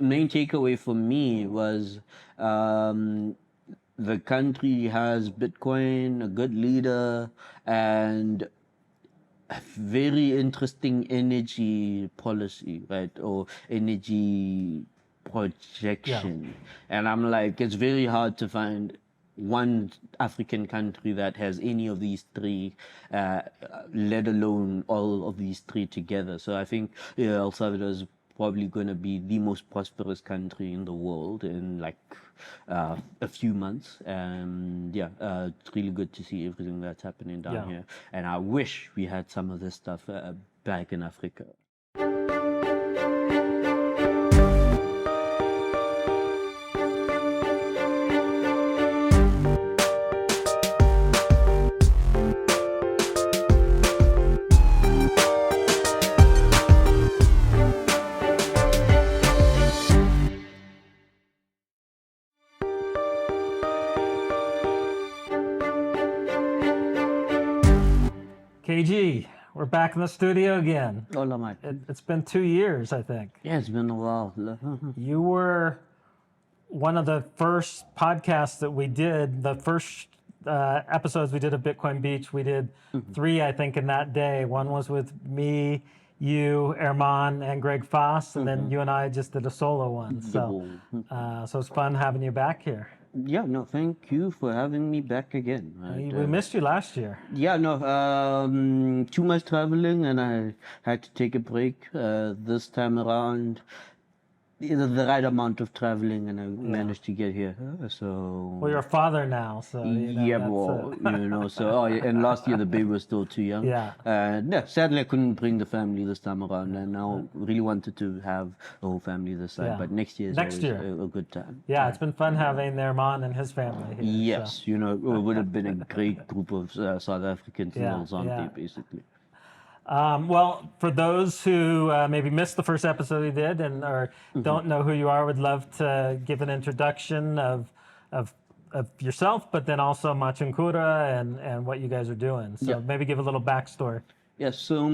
Main takeaway for me was um, the country has Bitcoin, a good leader, and a very interesting energy policy, right? Or energy projection. And I'm like, it's very hard to find one African country that has any of these three, let alone all of these three together. So I think El Salvador is probably going to be the most prosperous country in the world in like a few months. And yeah, it's really good to see everything that's happening down here. And I wish we had some of this stuff back in Africa. KG, we're back in the studio again. Hola, Mike. It's been 2 years, I think. Yeah, it's been a while. You were one of the first podcasts that we did, the first episodes we did of Bitcoin Beach. We did 3, I think, in that day. One was with me, you, Herman, and Greg Foss, and then you and I just did a solo one. So it's fun having you back here. Yeah, no, thank you for having me back again. Right? We missed you last year. Yeah, no, too much traveling, and I had to take a break this time around. The right amount of traveling, and I managed to get here. So well, you're a father now, so and last year the baby was still too young. Sadly I couldn't bring the family this time around, and I really wanted to have the whole family this side. But next year is always a good time. Yeah, it's been fun having Herman and his family here. Yes, it would have been a great group of South Africans in Zonte, basically. Well, for those who maybe missed the first episode we did or don't know who you are, would love to give an introduction of yourself, but then also Machankura and what you guys are doing. So maybe give a little backstory. Yes, so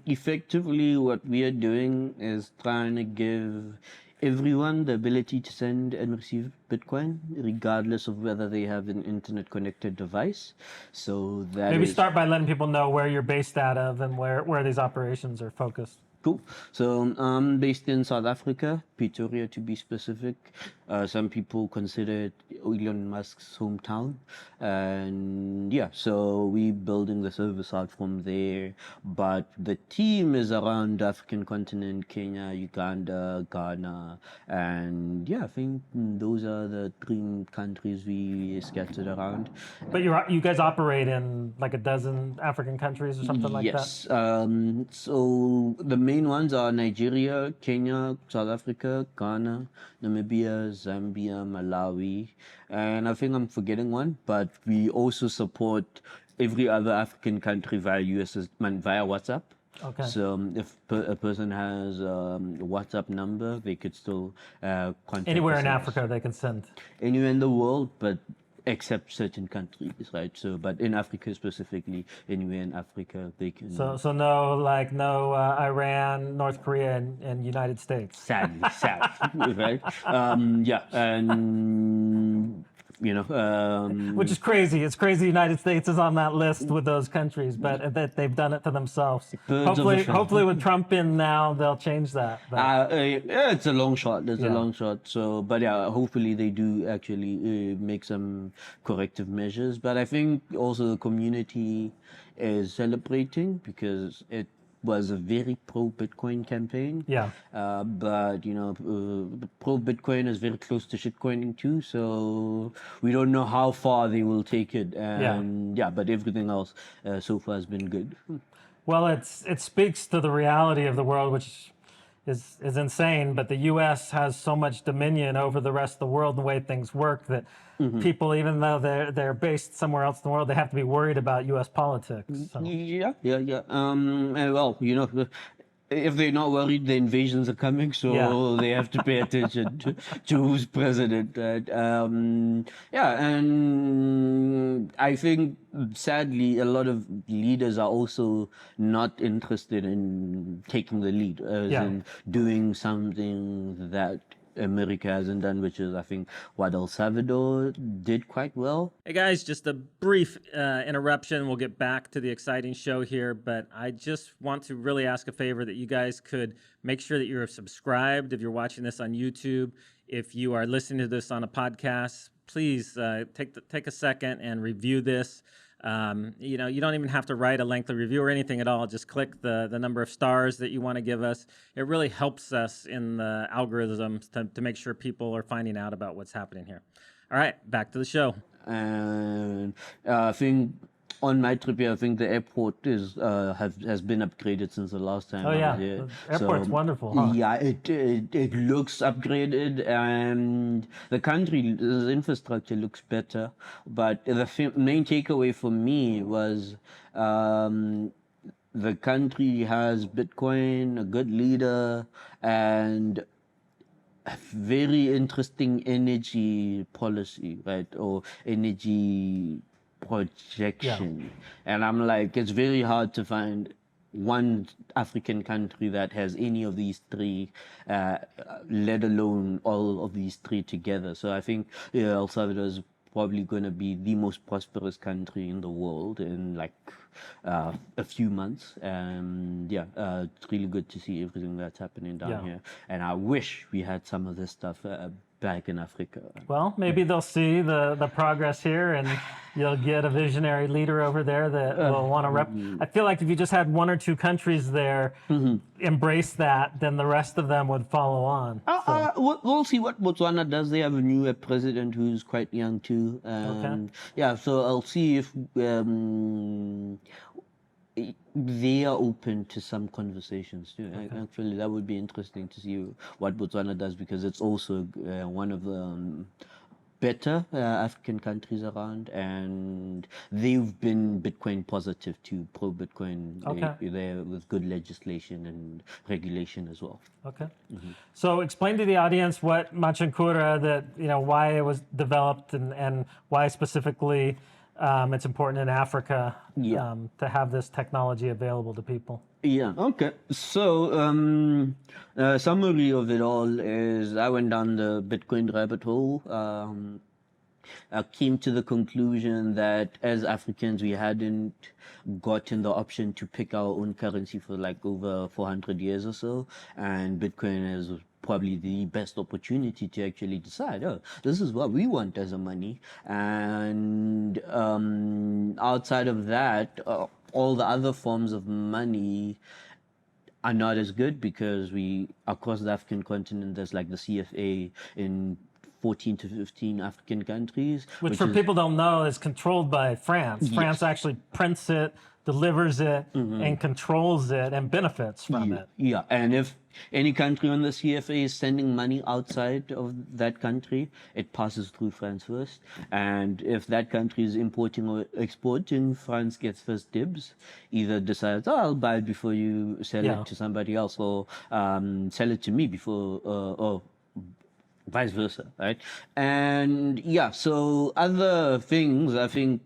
effectively what we are doing is trying to give everyone the ability to send and receive Bitcoin, regardless of whether they have an internet-connected device. So that maybe start by letting people know where you're based out of and where these operations are focused. Cool. So I'm based in South Africa, Pretoria to be specific. Some people consider it Elon Musk's hometown. And yeah, so we're building the service out from there. But the team is around the African continent, Kenya, Uganda, Ghana. And yeah, I think those are the 3 countries we scattered around. But you guys operate in like a dozen African countries or something like that? Yes. So the main ones are Nigeria, Kenya, South Africa, Ghana, Namibia, Zambia, Malawi, and I think I'm forgetting one, but we also support every other African country via via WhatsApp. Okay. So if a person has a WhatsApp number, they could still contact anywhere us. In Africa they can send. Anywhere in the world, but except certain countries, right? So, but in Africa specifically, anywhere in Africa, they can. So no Iran, North Korea, and United States. Sadly, right? Yeah, and which is crazy. It's crazy. The United States is on that list with those countries, but that they've done it to themselves. Hopefully, with Trump in now, they'll change that. Yeah, it's a long shot. There's a long shot. So, but yeah, hopefully they do actually make some corrective measures. But I think also the community is celebrating because it was a very pro-Bitcoin campaign. Yeah. But pro-Bitcoin is very close to shitcoining too. So we don't know how far they will take it. And but everything else so far has been good. Well, it speaks to the reality of the world, which is insane. But the U.S. has so much dominion over the rest of the world and the way things work that people, even though they're based somewhere else in the world, they have to be worried about U.S. politics. So. Yeah. Well, if they're not worried, the invasions are coming, so Yeah. they have to pay attention to who's president. Right? Yeah, and I think sadly, a lot of leaders are also not interested in taking the lead, as Yeah. in doing something that America hasn't done, which is, I think, what El Salvador did quite well. Hey guys, just a brief interruption. We'll get back to the exciting show here, but I just want to really ask a favor that you guys could make sure that you're subscribed if you're watching this on YouTube. If you are listening to this on a podcast, please take a second and review this. You don't even have to write a lengthy review or anything at all. Just click the number of stars that you want to give us. It really helps us in the algorithms to make sure people are finding out about what's happening here. All right, back to the show. And I think on my trip here, I think the airport has been upgraded since the last time Oh I yeah, was here. the airport's wonderful. Huh? Yeah, it looks upgraded, and the country's infrastructure looks better. But the main takeaway for me was the country has Bitcoin, a good leader, and a very interesting energy policy, right? Or energy projection. And I'm like, it's very hard to find one African country that has any of these three, let alone all of these three together. So I think El Salvador is probably going to be the most prosperous country in the world in like a few months. And yeah, it's really good to see everything that's happening down here. And I wish we had some of this stuff back in Africa. Well, maybe they'll see the progress here, and you'll get a visionary leader over there that will want to rep. I feel like if you just had one or two countries there embrace that, then the rest of them would follow on. We'll see what Botswana does. They have a new president who's quite young too. Yeah, so I'll see if they are open to some conversations too. Actually, that would be interesting to see what Botswana does, because it's also one of the better African countries around, and they've been Bitcoin positive too, pro Bitcoin. They're with good legislation and regulation as well. Okay. So explain to the audience what Machankura, why it was developed, and why specifically it's important in Africa to have this technology available to people. Yeah, okay. So, summary of it all is I went down the Bitcoin rabbit hole. I came to the conclusion that as Africans, we hadn't gotten the option to pick our own currency for like over 400 years or so. And Bitcoin is probably the best opportunity to actually decide, oh, this is what we want as a money. And outside of that, all the other forms of money are not as good, because we, across the African continent, there's like the CFA in 14 to 15 African countries. Which for people don't know is controlled by France. France actually prints it, delivers it, and controls it and benefits from it. Yeah, and if any country on the CFA is sending money outside of that country, it passes through France first. And if that country is importing or exporting, France gets first dibs. Either decides, oh, I'll buy it before you sell it to somebody else, or sell it to me before, or vice versa, right? And yeah, so other things, I think,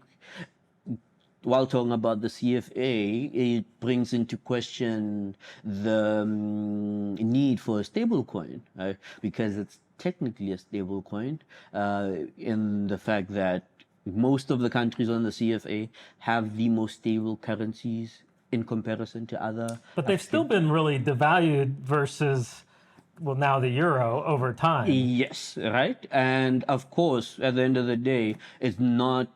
while talking about the CFA, it brings into question the need for a stable coin, right? Because it's technically a stable coin in the fact that most of the countries on the CFA have the most stable currencies in comparison to other. But they've still been really devalued versus, well, now the euro over time. Yes, right? And of course, at the end of the day, it's not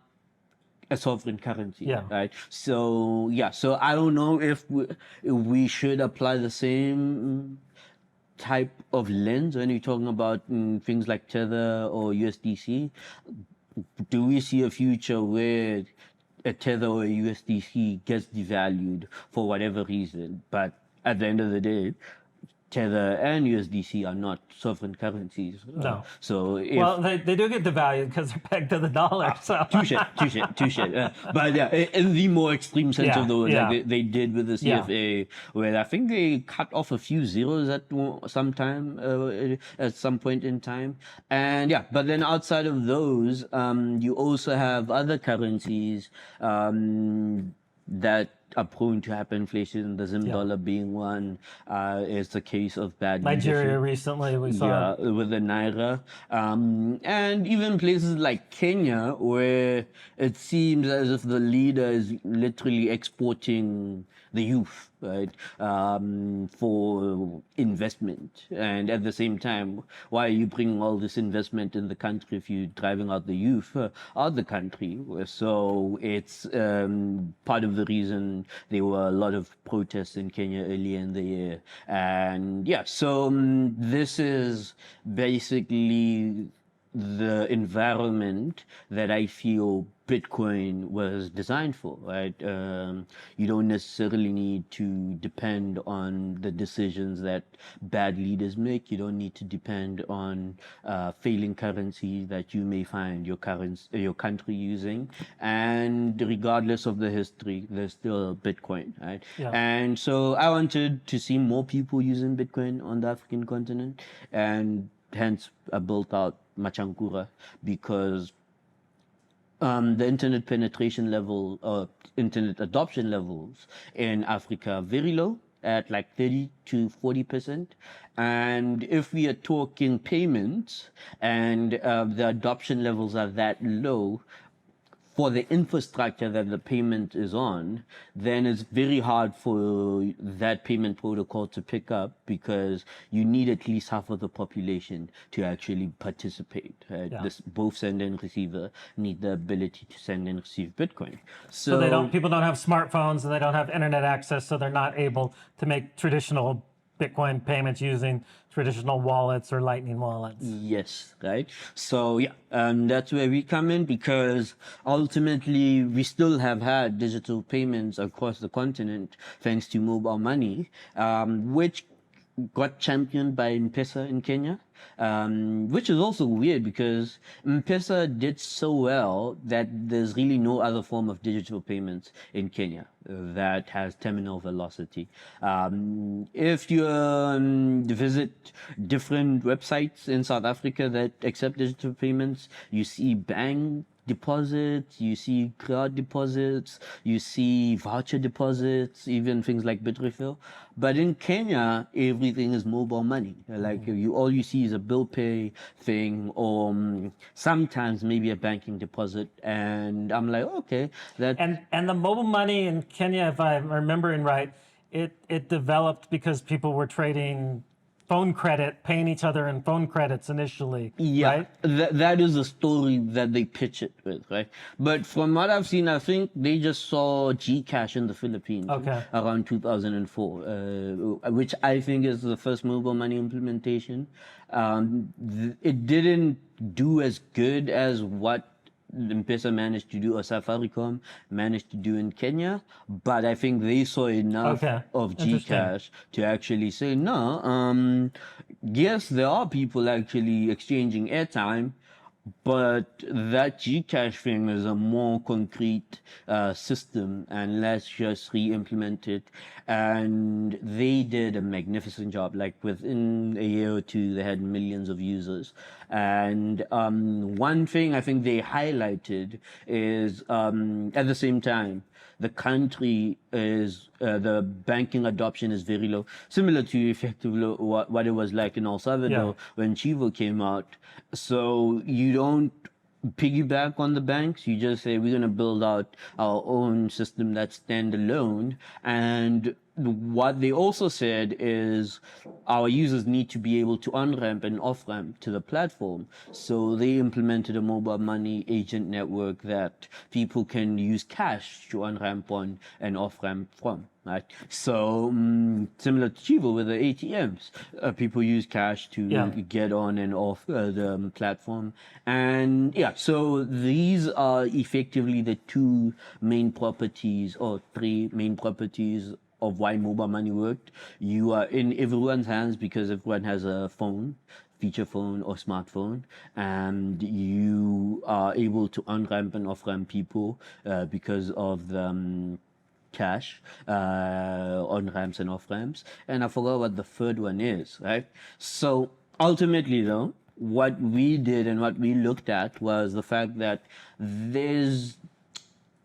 a sovereign currency, right? So, yeah, so I don't know if we should apply the same type of lens when you're talking about things like Tether or USDC. Do we see a future where a Tether or a USDC gets devalued for whatever reason, but at the end of the day, Tether and USDC are not sovereign currencies. No. So if Well, they do get devalued because they're pegged to the dollar. So touche. But yeah, in the more extreme sense of the word, Yeah. like they did with the Yeah. CFA, where I think they cut off a few zeros at some point in time. And yeah, but then outside of those, you also have other currencies that are prone to hyperinflation. The Zim Yeah. dollar being one is the case of bad Nigeria leadership. recently we saw. Yeah, with the naira, and even places like Kenya, where it seems as if the leader is literally exporting the youth, right, for investment. And at the same time, why are you bringing all this investment in the country if you're driving out the youth out the country? So it's part of the reason there were a lot of protests in Kenya earlier in the year. And yeah, so this is basically the environment that I feel Bitcoin was designed for, right? You don't necessarily need to depend on the decisions that bad leaders make. You don't need to depend on failing currency that you may find your country using. And regardless of the history, there's still Bitcoin, right? Yeah. And so I wanted to see more people using Bitcoin on the African continent, and hence I built out Machankura, because the internet penetration level or internet adoption levels in Africa are very low, at like 30 to 40%. And if we are talking payments and the adoption levels are that low for the infrastructure that the payment is on, then it's very hard for that payment protocol to pick up, because you need at least half of the population to actually participate. Right? Yeah. Both sender and receiver need the ability to send and receive Bitcoin. So people don't have smartphones and they don't have internet access, so they're not able to make traditional Bitcoin payments using traditional wallets or Lightning wallets. Yes, right. So yeah, that's where we come in, because ultimately we still have had digital payments across the continent thanks to mobile money, which got championed by M-Pesa in Kenya, which is also weird because M-Pesa did so well that there's really no other form of digital payments in Kenya that has terminal velocity. If you visit different websites in South Africa that accept digital payments, you see bank deposits, you see card deposits, you see voucher deposits, even things like Bitrefill. But in Kenya, everything is mobile money. Like all you see is a bill pay thing, or sometimes maybe a banking deposit. And I'm like, okay, that. And the mobile money in Kenya, if I'm remembering right, it developed because people were trading phone credit, paying each other in phone credits initially, Yeah, right? that is the story that they pitch it with, right? But from what I've seen, I think they just saw Gcash in the Philippines around 2004, which I think is the first mobile money implementation. It didn't do as good as what M-Pesa managed to do, or Safaricom managed to do in Kenya, but I think they saw enough of Gcash to actually say, no, yes, there are people actually exchanging airtime, but that Gcash thing is a more concrete system, and let's just re-implement it. And they did a magnificent job. Like within a year or two, they had millions of users. And one thing I think they highlighted is at the same time, the country is the banking adoption is very low, similar to effectively what it was like in El Salvador when Chivo came out. So you don't piggyback on the banks. You just say, we're going to build out our own system that's standalone. And what they also said is our users need to be able to on-ramp and off-ramp to the platform. So they implemented a mobile money agent network that people can use cash to on-ramp on and off-ramp from. Right. So similar to Chivo with the ATMs, people use cash to get on and off the platform. And yeah, so these are effectively the two main properties, or three main properties of why mobile money worked. You are in everyone's hands because everyone has a phone, feature phone or smartphone, and you are able to on-ramp and off-ramp people because of the cash on ramps and off ramps. And I forgot what the third one is, right? So ultimately, though, what we did and what we looked at was the fact that there's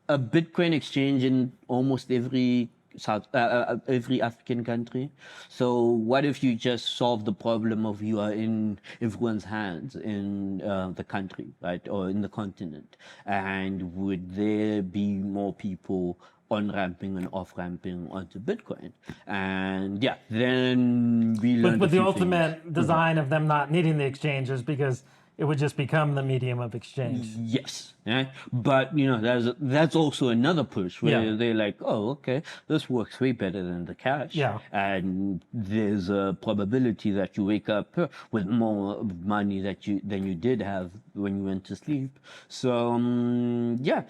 a Bitcoin exchange in almost every African country. So what if you just solve the problem of you are in everyone's hands in the country, right, or in the continent, and would there be more people on ramping and off ramping onto Bitcoin? And yeah, then we learned With a the few ultimate design of them not needing the exchanges because it would just become the medium of exchange. Yes, yeah. But that's also another push where Yeah. they're like, oh, okay, this works way better than the cash. Yeah. And there's a probability that you wake up with more money than you did have when you went to sleep. So yeah.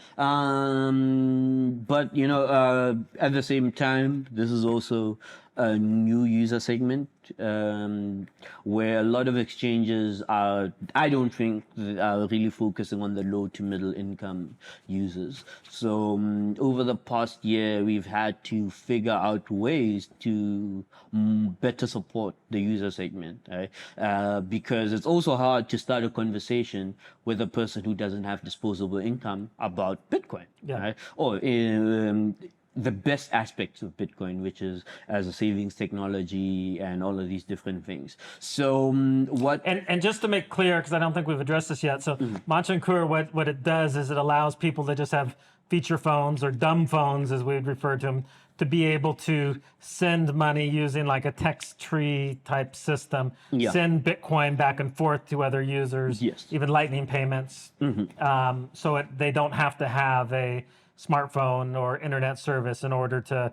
But at the same time, this is also a new user segment where a lot of exchanges I don't think, are really focusing on the low to middle income users. So over the past year, we've had to figure out ways to better support the user segment, right? Because it's also hard to start a conversation with a person who doesn't have disposable income about Bitcoin, Yeah. right? Or the best aspects of Bitcoin, which is as a savings technology and all of these different things. So what? And just to make clear, because I don't think we've addressed this yet, so Machankura, what it does is it allows people that just have feature phones or dumb phones, as we would refer to them, to be able to send money using like a text tree type system, Yeah. send Bitcoin back and forth to other users, Yes. even lightning payments. So they don't have to have a smartphone or internet service in order to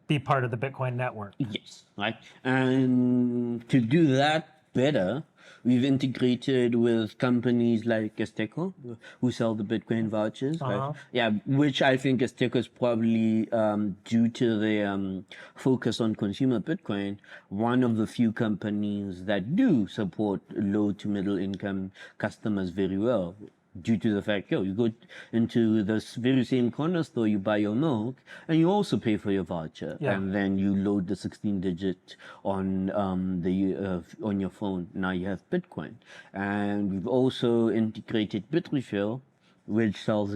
be part of the Bitcoin network. Yes, right. And to do that better, we've integrated with companies like Esteco, who sell the Bitcoin vouchers, right? Yeah, which I think Esteco is probably, due to their focus on consumer Bitcoin, one of the few companies that do support low to middle income customers very well. Due to the fact, you go into this very same corner store, you buy your milk, and you also pay for your voucher, Yeah. and then you load the 16-digit on on your phone. Now you have Bitcoin, and we've also integrated Bitrefill, which sells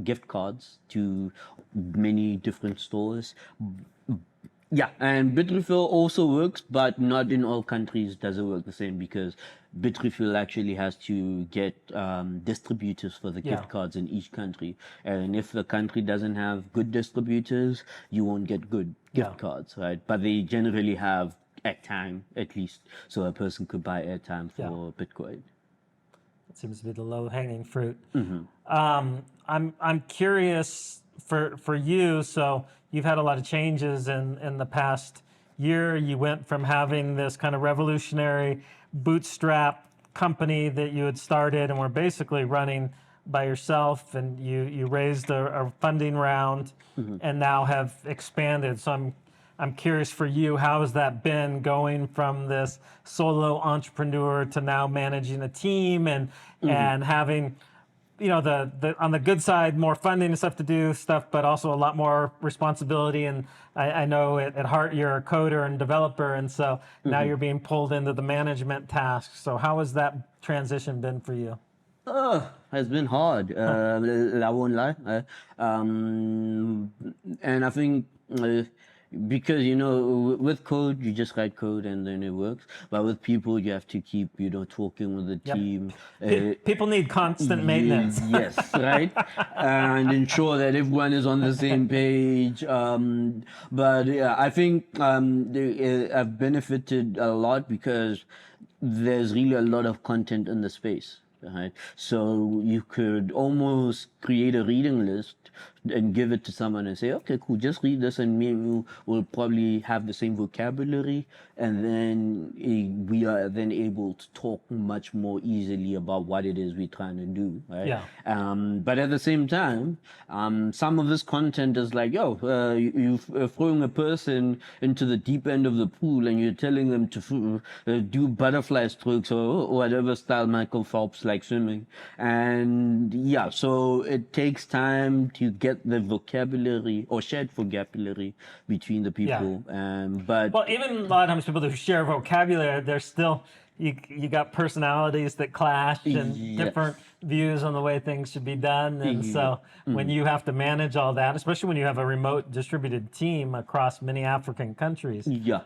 gift cards to many different stores. Yeah, and Bitrefill also works, but not in all countries does it work the same, because Bitrefill actually has to get distributors for the gift cards in each country. And if the country doesn't have good distributors, you won't get good gift cards, right? But they generally have airtime, at least, so a person could buy airtime for Bitcoin. It seems to be the low-hanging fruit. I'm curious for you. So you've had a lot of changes in the past year. You went from having this kind of revolutionary bootstrap company that you had started and were basically running by yourself, and you raised a funding round and now have expanded. So I'm curious for you, how has that been going from this solo entrepreneur to now managing a team and having, the on the good side, more funding and stuff to do stuff, but also a lot more responsibility. And I know at heart you're a coder and developer, and so now you're being pulled into the management tasks. So how has that transition been for you? It's been hard. I won't lie. And I think because with code you just write code and then it works. But with people you have to keep talking with the team. People need constant maintenance. Yes, right, and ensure that everyone is on the same page. But yeah, I think I've benefited a lot because there's really a lot of content in the space. Right. So you could almost create a reading list and give it to someone and say, okay, cool, just read this, and me and you will probably have the same vocabulary, and then we are then able to talk much more easily about what it is we're trying to do, right? Yeah. But at the same time, some of this content is like, yo, you're throwing a person into the deep end of the pool, and you're telling them to do butterfly strokes or whatever style Michael Phelps likes swimming. And yeah, so it takes time to get the vocabulary or shared vocabulary between the people. But Well, even a lot of times people who share vocabulary, they're still you got personalities that clash and Yes. different views on the way things should be done. And so when you have to manage all that, especially when you have a remote distributed team across many African countries, yeah.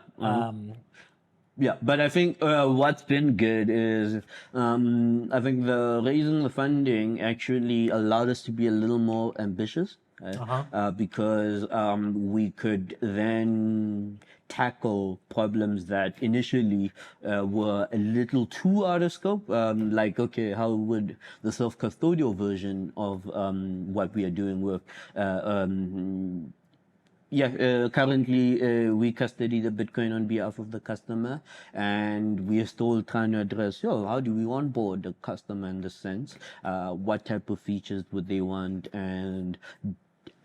Yeah, but I think what's been good is I think the raising the funding actually allowed us to be a little more ambitious, right? Because we could then tackle problems that initially were a little too out of scope. Like, okay, how would the self-custodial version of what we are doing work? Currently we custody the Bitcoin on behalf of the customer, and we are still trying to address, how do we onboard the customer in this sense? What type of features would they want, and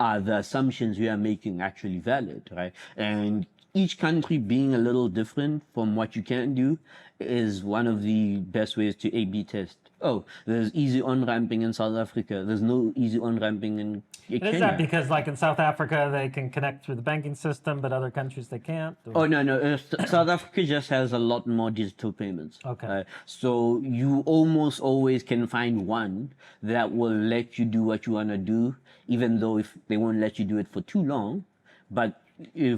are the assumptions we are making actually valid, right? And each country being a little different from what you can do is one of the best ways to A/B test. Oh, there's easy on-ramping in South Africa. There's no easy on-ramping in Kenya. is that because, like in South Africa, they can connect through the banking system, but other countries they can't? Oh, no. South Africa just has a lot more digital payments. Okay. So you almost always can find one that will let you do what you want to do, even though if they won't let you do it for too long. But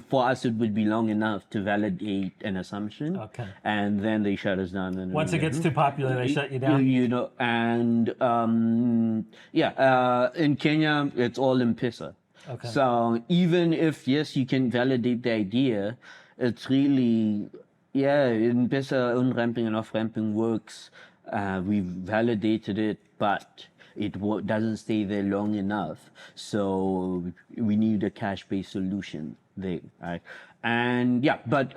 for us, it would be long enough to validate an assumption. Okay. And then they shut us down. And Once it gets too popular, they shut you down. And in Kenya, it's all M-Pesa. Okay. So even if, yes, you can validate the idea, it's really, M-Pesa on-ramping and off-ramping works. We've validated it, but it doesn't stay there long enough. So we need a cash-based solution there, right? And but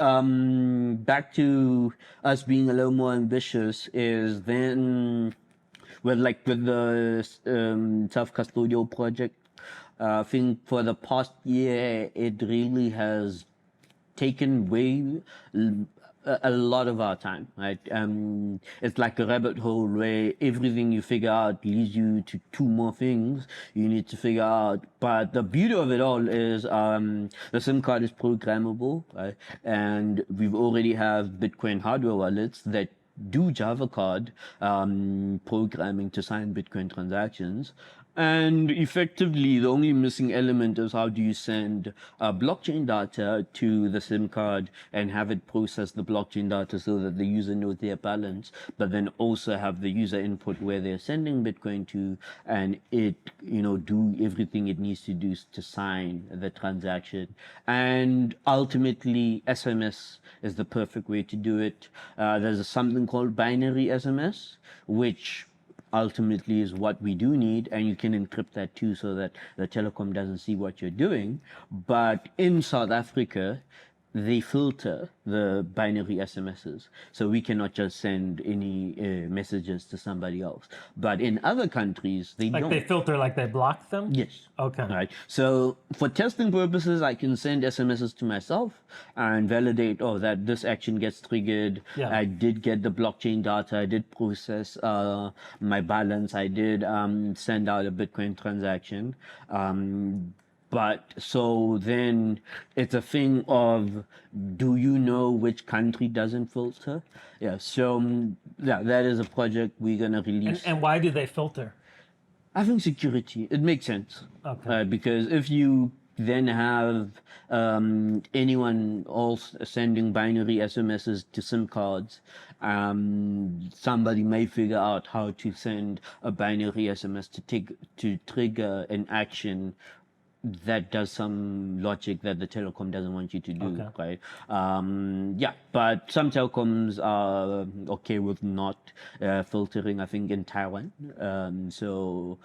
back to us being a little more ambitious is then with the self-custodial project. I think for the past year, it really has taken away a lot of our time, right? It's like a rabbit hole where everything you figure out leads you to two more things you need to figure out. But the beauty of it all is the SIM card is programmable, right? And we've already have Bitcoin hardware wallets that do Java card programming to sign Bitcoin transactions. And effectively, the only missing element is how do you send blockchain data to the SIM card and have it process the blockchain data so that the user knows their balance, but then also have the user input where they're sending Bitcoin to, and it, do everything it needs to do to sign the transaction. And ultimately, SMS is the perfect way to do it. There's something called binary SMS, which ultimately is what we do need, and you can encrypt that too so that the telecom doesn't see what you're doing. But in South Africa, they filter the binary SMSs, so we cannot just send any messages to somebody else. But in other countries, they don't. They filter, like they block them? Yes. Okay. Right. So for testing purposes, I can send SMSs to myself and validate, that this action gets triggered. Yeah. I did get the blockchain data. I did process my balance. I did send out a Bitcoin transaction. But so then it's a thing of, do you know which country doesn't filter? So that is a project we're going to release. And why do they filter? I think security, it makes sense. Okay. Because if you then have anyone else sending binary SMSs to SIM cards, somebody may figure out how to send a binary SMS to trigger an action that does some logic that the telecom doesn't want you to do, right? But some telecoms are okay with not filtering, I think, in Taiwan. So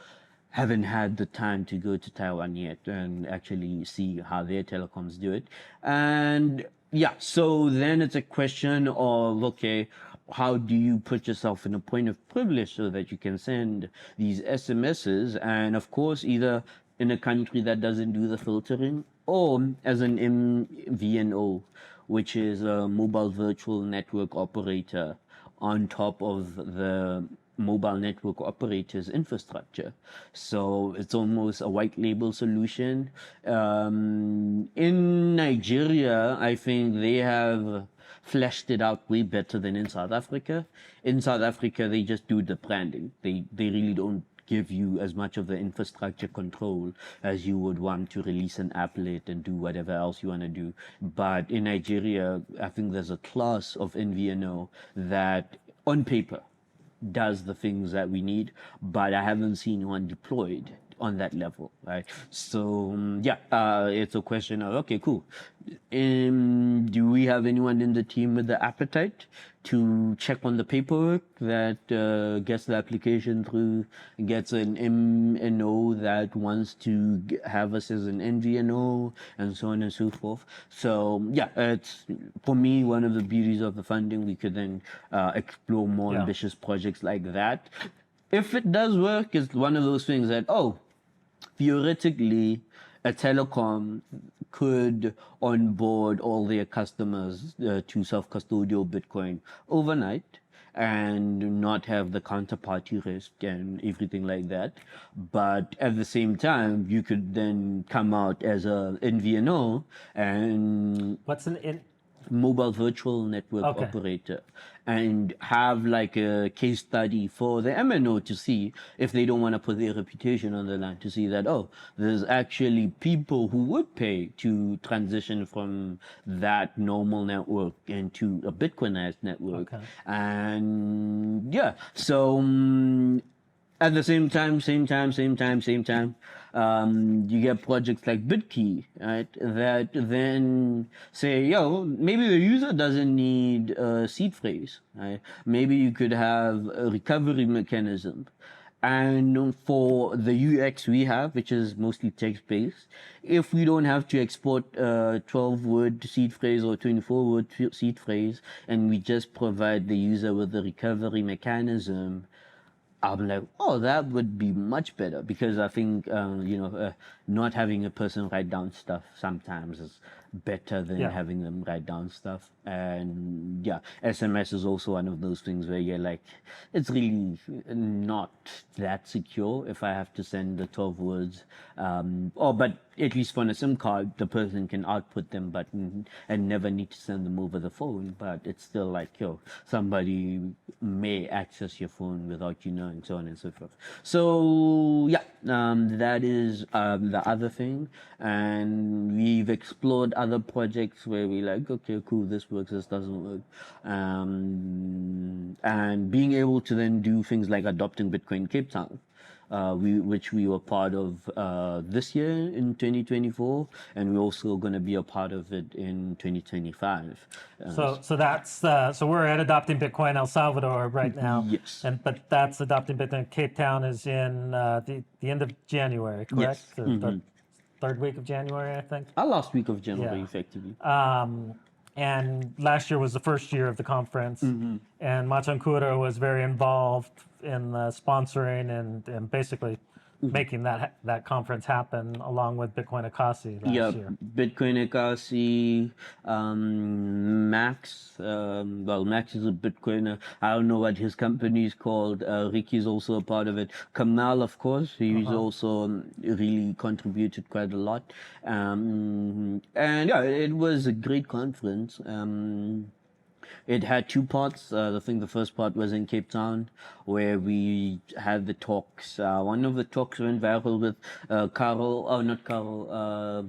haven't had the time to go to Taiwan yet and actually see how their telecoms do it. And yeah, so then it's a question of, okay, how do you put yourself in a point of privilege so that you can send these SMSs? And of course, either in a country that doesn't do the filtering or as an MVNO, which is a mobile virtual network operator on top of the mobile network operators infrastructure. So it's almost a white label solution. In Nigeria, I think they have fleshed it out way better than in South Africa. In South Africa, they just do the branding. They really don't give you as much of the infrastructure control as you would want to release an applet and do whatever else you want to do. But in Nigeria, I think there's a class of NVNO that on paper does the things that we need, but I haven't seen one deployed on that level, right? So it's a question of, okay, cool. Do we have anyone in the team with the appetite to check on the paperwork that gets the application through, gets an MNO that wants to have us as an NVNO, and so on and so forth. So yeah, it's for me one of the beauties of the funding. We could then explore more ambitious projects like that. If it does work, it's one of those things that, theoretically, a telecom could onboard all their customers to self-custodial Bitcoin overnight and not have the counterparty risk and everything like that. But at the same time, you could then come out as a NVNO and What's an mobile virtual network operator and have like a case study for the MNO to see if they don't want to put their reputation on the line, to see that, there's actually people who would pay to transition from that normal network into a Bitcoinized network. And yeah, so at the same time, you get projects like BitKey, right? That then say, maybe the user doesn't need a seed phrase, right? Maybe you could have a recovery mechanism. And for the UX we have, which is mostly text-based, if we don't have to export a 12-word seed phrase or 24-word seed phrase, and we just provide the user with the recovery mechanism, I'm like, that would be much better, because I think, not having a person write down stuff sometimes is better than having them write down stuff. And yeah, SMS is also one of those things where you're like, it's really not that secure if I have to send the 12 words. But at least on a SIM card, the person can output them, but and never need to send them over the phone. But it's still like, somebody may access your phone without you knowing, so on and so forth. So yeah, that is the other thing. And we've explored other projects where we like, okay, cool, this works, this doesn't work. And being able to then do things like adopting Bitcoin Cape Town, which we were part of this year in 2024, and we're also going to be a part of it in 2025. So that's so we're at Adopting Bitcoin El Salvador right now. Yes. But that's Adopting Bitcoin Cape Town is in the end of January, correct? Yes. The third week of January, I think. Last week of January, effectively. And last year was the first year of the conference, and Machankura was very involved in sponsoring and basically making that conference happen, along with Bitcoin Ekasi last year. Bitcoin Ekasi, Max. Max is a Bitcoiner. I don't know what his company is called. Ricky's also a part of it. Kamal, of course, he's also really contributed quite a lot. And yeah, it was a great conference. It had two parts. I think the first part was in Cape Town, where we had the talks. One of the talks went viral with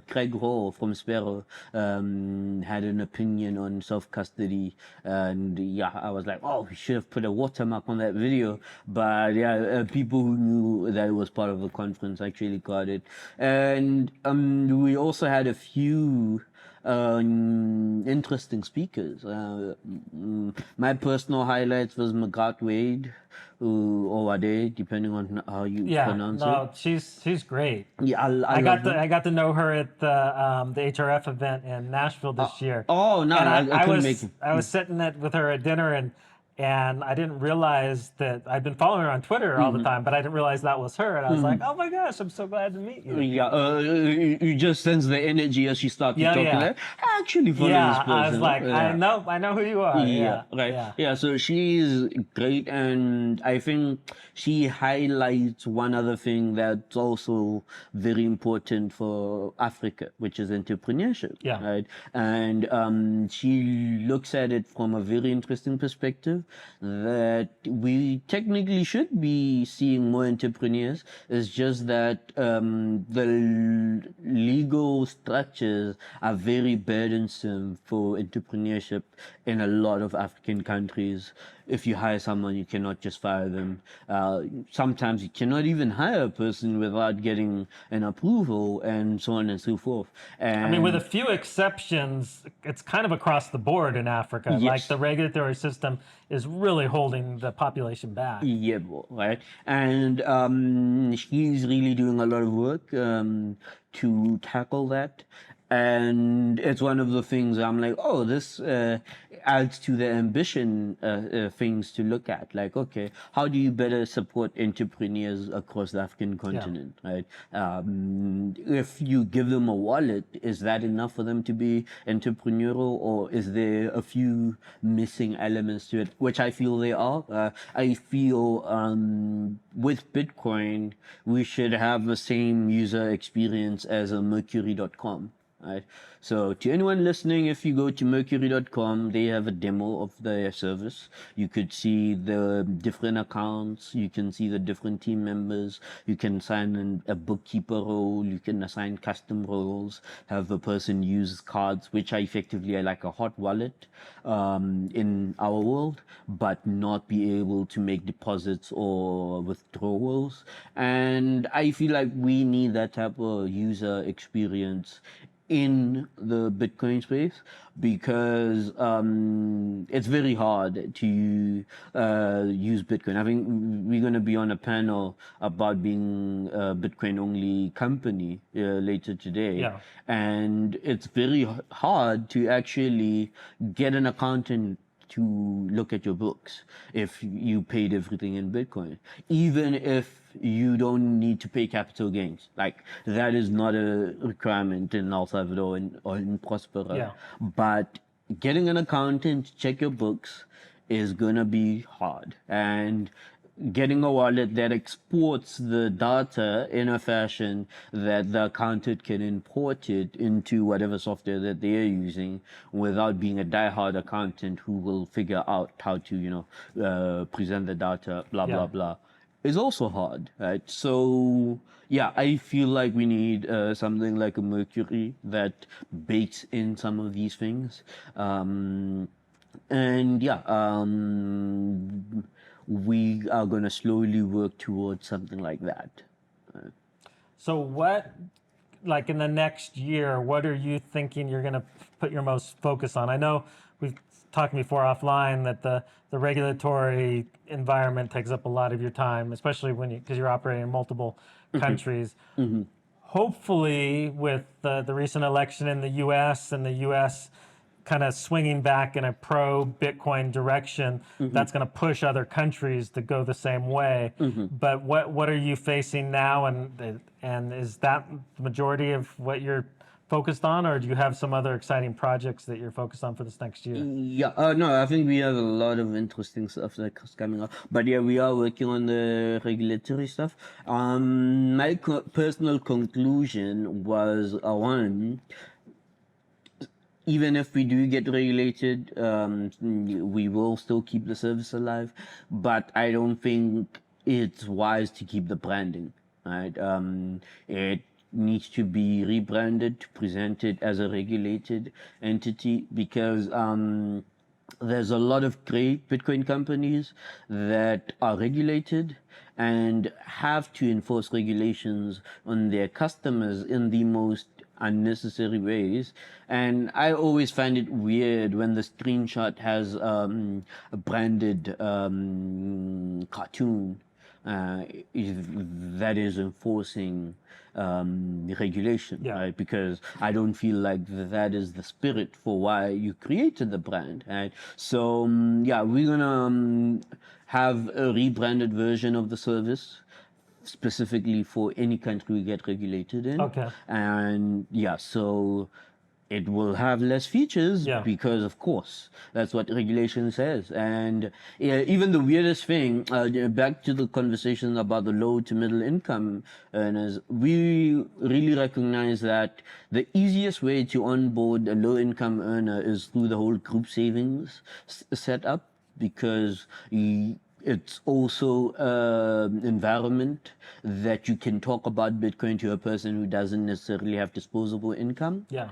Craig Hall from Sparrow had an opinion on self-custody. And yeah, I was like, we should have put a watermark on that video. But yeah, people who knew that it was part of the conference actually got it. And we also had a few interesting speakers. My personal highlights was Magat Wade, or Wade, depending on how you Yeah, pronounce it. no, she's great. Yeah, I I love got her. I got to know her at the HRF event in Nashville this year. Oh no, And I couldn't make it. I was sitting with her at dinner, and I didn't realize that I'd been following her on Twitter all the time, but I didn't realize that was her. And I was like, oh my gosh, I'm so glad to meet you. Yeah, you just sense the energy as she started Yeah, talking. yeah. Like, I actually follow this Yeah, I was person. like, Yeah. I know who you are. Yeah, Yeah, right. yeah. Yeah, so she's great, and I think she highlights one other thing that's also very important for Africa, which is entrepreneurship, Yeah. right? And she looks at it from a very interesting perspective that we technically should be seeing more entrepreneurs. It's just that the legal structures are very burdensome for entrepreneurship in a lot of African countries. If you hire someone, you cannot just fire them. Sometimes you cannot even hire a person without getting an approval, and so on and so forth. And I mean, with a few exceptions, it's kind of across the board in Africa. Like yes. the regulatory system is really holding the population back. Yeah, right. And she's really doing a lot of work to tackle that. And it's one of the things I'm like, oh, this adds to the ambition things to look at. Like, okay, how do you better support entrepreneurs across the African continent, right? If you give them a wallet, is that enough for them to be entrepreneurial, or is there a few missing elements to it, which I feel they are? I feel with Bitcoin, we should have the same user experience as a Mercury.com. Right. So to anyone listening, if you go to mercury.com, they have a demo of their service. You could see the different accounts. You can see the different team members. You can assign a bookkeeper role. You can assign custom roles. Have a person use cards, which are effectively like a hot wallet in our world, but not be able to make deposits or withdrawals. And I feel like we need that type of user experience in the Bitcoin space, because it's very hard to use Bitcoin. I think we're going to be on a panel about being a Bitcoin only company later today. Yeah. And it's very hard to actually get an accountant to look at your books if you paid everything in Bitcoin, even if you don't need to pay capital gains. Like, that is not a requirement in El Salvador or in Prospera. Yeah. But getting an accountant to check your books is gonna be hard, and getting a wallet that exports the data in a fashion that the accountant can import it into whatever software that they are using without being a diehard accountant who will figure out how to, present the data, blah, Yeah. blah, blah, is also hard, right? So, yeah, I feel like we need something like a Mercury that bakes in some of these things. And yeah, we are going to slowly work towards something like that. So what, like in the next year, what are you thinking you're going to put your most focus on? I know we've talked before offline that the regulatory environment takes up a lot of your time, especially because you're operating in multiple countries. Hopefully, with the recent election in the U.S. and the U.S. kind of swinging back in a pro-Bitcoin direction, that's going to push other countries to go the same way. But what are you facing now, and is that the majority of what you're focused on, or do you have some other exciting projects that you're focused on for this next year? Yeah, no, I think we have a lot of interesting stuff that's coming up. But yeah, we are working on the regulatory stuff. My personal conclusion was one, even if we do get regulated, we will still keep the service alive. But I don't think it's wise to keep the branding, right? It needs to be rebranded to present it as a regulated entity, because there's a lot of great Bitcoin companies that are regulated and have to enforce regulations on their customers in the most unnecessary ways. And I always find it weird when the screenshot has a branded cartoon uh, that is enforcing regulation, Yeah. right? Because I don't feel like that is the spirit for why you created the brand, right? So yeah, we're gonna have a rebranded version of the service specifically for any country we get regulated in. Okay. And yeah, so it will have less features Yeah. because, of course, that's what regulation says. And yeah, even the weirdest thing, back to the conversation about the low to middle income earners, we really recognize that the easiest way to onboard a low income earner is through the whole group savings setup, because it's also an environment that you can talk about Bitcoin to a person who doesn't necessarily have disposable income. Yeah.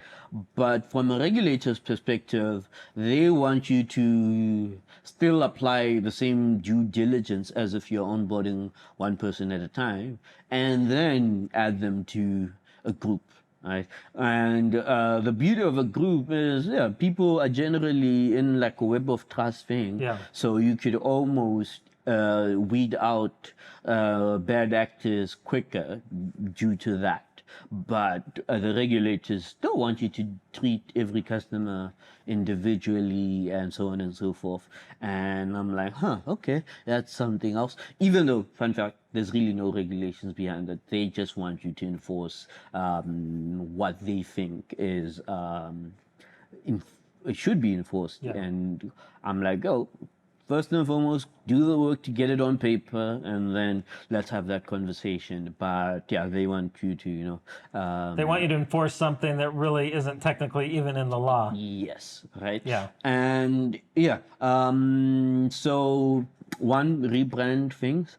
But from a regulator's perspective, they want you to still apply the same due diligence as if you're onboarding one person at a time, and then add them to a group. Right. And the beauty of a group is, yeah, people are generally in like a web of trust thing. Yeah. So you could almost weed out bad actors quicker due to that. But the regulators still want you to treat every customer individually and so on and so forth. And I'm like, okay, that's something else. Even though, fun fact, there's really no regulations behind it. They just want you to enforce what they think is it should be enforced. Yeah. And I'm like, oh, first and foremost, do the work to get it on paper, and then let's have that conversation. But yeah, they want you to, They want you to enforce something that really isn't technically even in the law. yes, right? Yeah. And yeah, so one, rebrand things.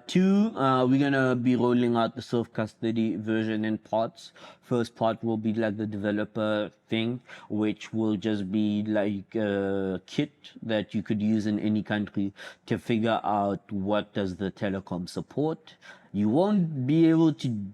Two, we're gonna be rolling out the self-custody version in parts. First part will be like the developer thing, which will just be like a kit that you could use in any country to figure out what does the telecom support. You won't be able to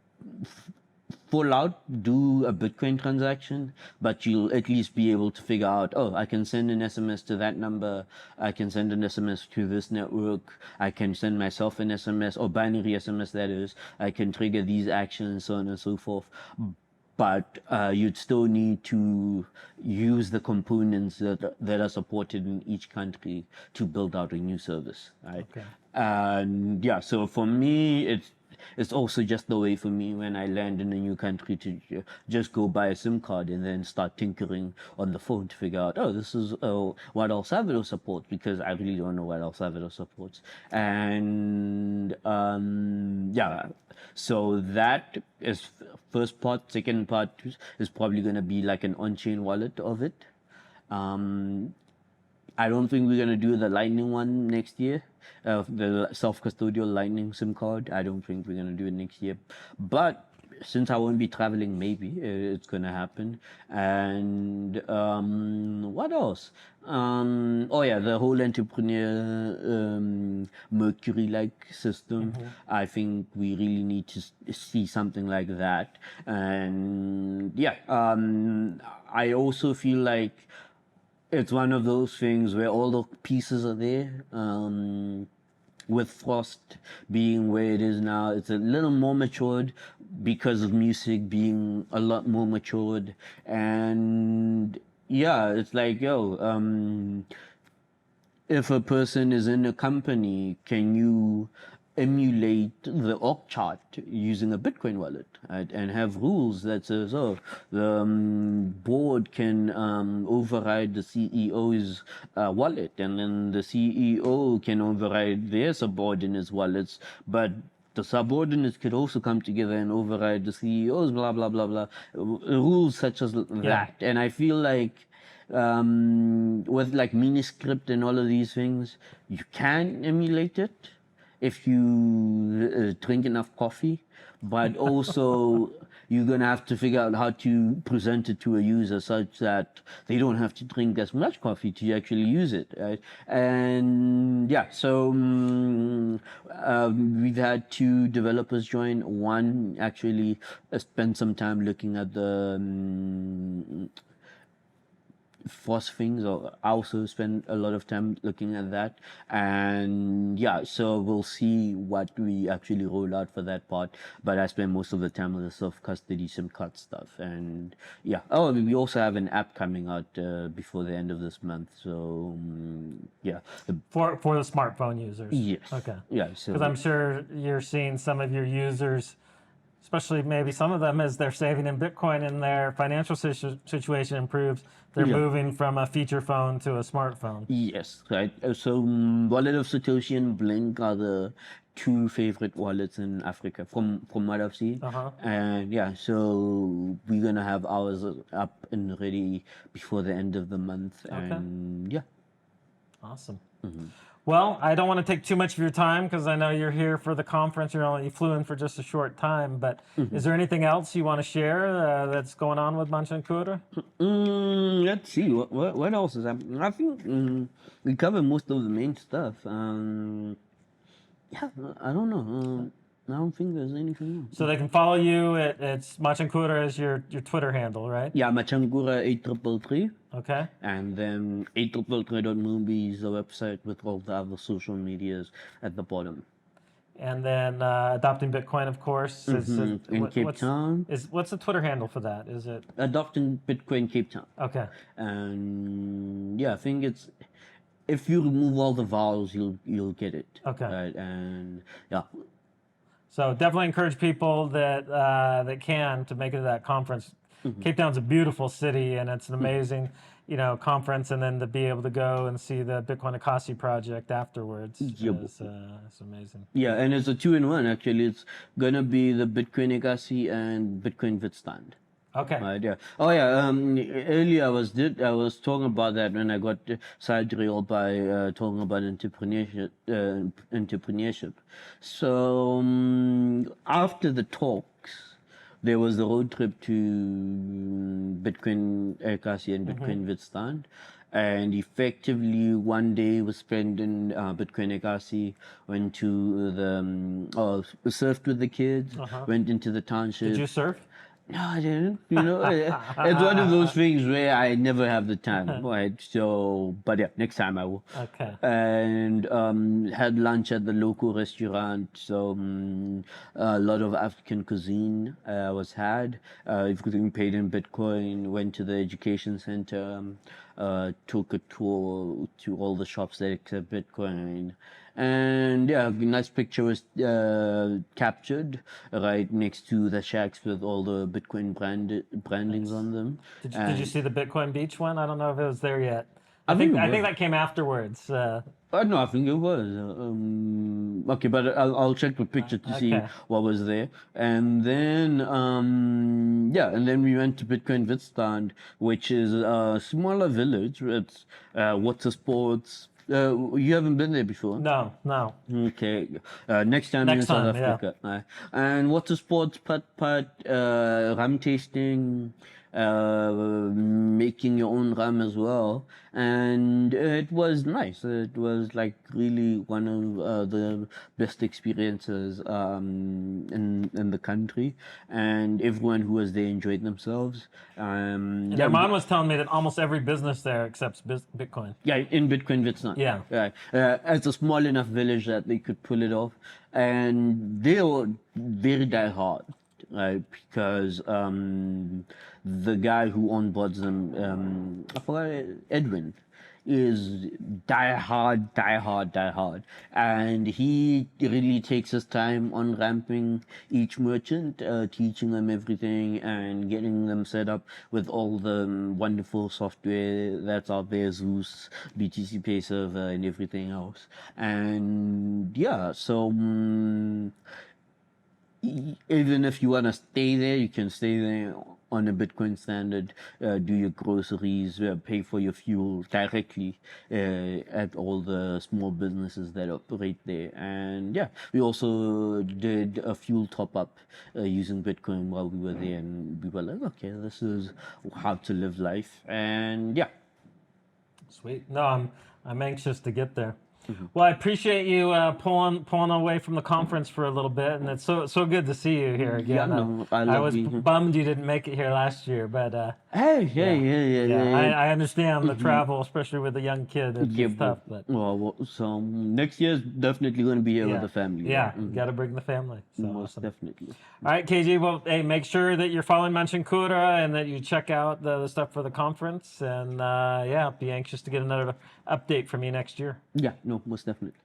full out do a Bitcoin transaction, but you'll at least be able to figure out, oh, I can send an SMS to that number, I can send an SMS to this network, I can send myself an SMS, or binary SMS that is, I can trigger these actions, so on and so forth. But you'd still need to use the components that are supported in each country to build out a new service, right? Okay. And yeah, so for me, it's also just the way for me when I land in a new country to just go buy a SIM card and then start tinkering on the phone to figure out, oh, this is what El Salvador supports, because I really don't know what El Salvador supports. And yeah, so that is first part. Second part is probably going to be like an on-chain wallet of it. I don't think we're gonna do the Lightning one next year, the self-custodial Lightning SIM card. I don't think we're gonna do it next year, but since I won't be traveling, maybe it's gonna happen. And what else? Oh yeah, the whole entrepreneur Mercury-like system. I think we really need to see something like that. And yeah, I also feel like it's one of those things where all the pieces are there. With Frost being where it is now, it's a little more matured because of music being a lot more matured. And yeah, it's like, if a person is in a company, can you emulate the org chart using a Bitcoin wallet, right? And have rules that says, oh, the board can override the CEO's wallet, and then the CEO can override their subordinates' wallets, but the subordinates could also come together and override the CEO's, blah, blah, blah, blah. Rules such as that. And I feel like with like Miniscript and all of these things, you can emulate it if you drink enough coffee, but also you're gonna have to figure out how to present it to a user such that they don't have to drink as much coffee to actually use it, right? And yeah, so we've had 2 developers join. One actually spent some time looking at the force things, or I also spend a lot of time looking at that. And yeah, so we'll see what we actually roll out for that part, but I spend most of the time with the self-custody SIM card stuff. And yeah, oh, we also have an app coming out before the end of this month, so yeah. For the smartphone users. Yes. Okay. Yeah, so Because I'm sure you're seeing some of your users, especially maybe some of them, as they're saving in Bitcoin and their financial situation improves, they're moving from a feature phone to a smartphone. yes, right. So wallet of Satoshi and Blink are the 2 favorite wallets in Africa from what I've seen. And yeah, so we're gonna have ours up and ready before the end of the month. And yeah. Awesome. Well, I don't want to take too much of your time because I know you're here for the conference. You flew in for just a short time, but is there anything else you want to share that's going on with Machankura? Let's see. What else is happening? I think we covered most of the main stuff. Yeah, I don't know. I don't think there's anything else. So they can follow you. It's Machankura as your Twitter handle, right? Yeah, Machankura 8333. Okay. And then 8333.movie is the website with all the other social medias at the bottom. And then Adopting Bitcoin, of course. In Cape Town. What's the Twitter handle for that? Is it Adopting Bitcoin Cape Town. Okay. And yeah, I think it's, if you remove all the vowels, you'll get it. Okay. Right? And yeah. So definitely encourage people that can to make it to that conference. Cape Town's a beautiful city, and it's an amazing, conference, and then to be able to go and see the Bitcoin Ekasi project afterwards is amazing. Yeah, and it's a 2-in-1 actually. It's gonna be the Bitcoin Ekasi and Bitcoin Witsand. Okay. Right, yeah. Oh yeah. Earlier I was talking about that when I got sidetrailed by talking about entrepreneurship. So after the talks, there was the road trip to Bitcoin Ekasi and Bitcoin Witsand. And effectively, one day was spent in Bitcoin Ekasi, went to the, surfed with the kids, went into the township. Did you surf? No, I didn't. It's one of those things where I never have the time, right? So, but yeah, next time I will. Okay. And had lunch at the local restaurant. So a lot of African cuisine was had. Everything paid in Bitcoin. Went to the education center. Took a tour to all the shops that accept Bitcoin. And yeah, a nice picture was captured right next to the shacks with all the Bitcoin brandings on them. Did you see the Bitcoin Beach one? I don't know if it was there yet. I think that came afterwards. No, I think it was. Okay, but I'll check the picture to see what was there. And then, and then we went to Bitcoin Witsand, which is a smaller village. It's water sports. You haven't been there before? No. Okay. Next time in South Africa. Yeah. And water sports, putt, rum tasting, making your own rum as well. And it was nice. It was like really one of the best experiences in the country. And everyone who was there enjoyed themselves. Armand was telling me that almost every business there accepts Bitcoin. Yeah, in Bitcoin Witsand. Yeah. Right. It's a small enough village that they could pull it off. And they were very die-hard. Right, because the guy who onboards them, I forgot, Edwin, is die hard, and he really takes his time on ramping each merchant, teaching them everything and getting them set up with all the wonderful software that's out there, Zeus, BTC Pay Server, and everything else. And yeah, so even if you want to stay there, you can stay there on a Bitcoin standard, do your groceries, pay for your fuel directly at all the small businesses that operate there. And yeah, we also did a fuel top up using Bitcoin while we were there, and we were like, okay, this is how to live life. And yeah. Sweet. No, I'm anxious to get there. Well, I appreciate you pulling away from the conference for a little bit, and it's so good to see you here again. no, I I love was being here. bummed you didn't make it here last year, but Hey. I understand the travel, especially with a young kid. It's tough, but So next year is definitely going to be here with the family. yeah, you got to bring the family. So Most awesome. definitely. All right, KG. Well, hey, make sure that you're following Machankura and that you check out the stuff for the conference, and be anxious to get another update from you next year. Yeah, no, most definitely.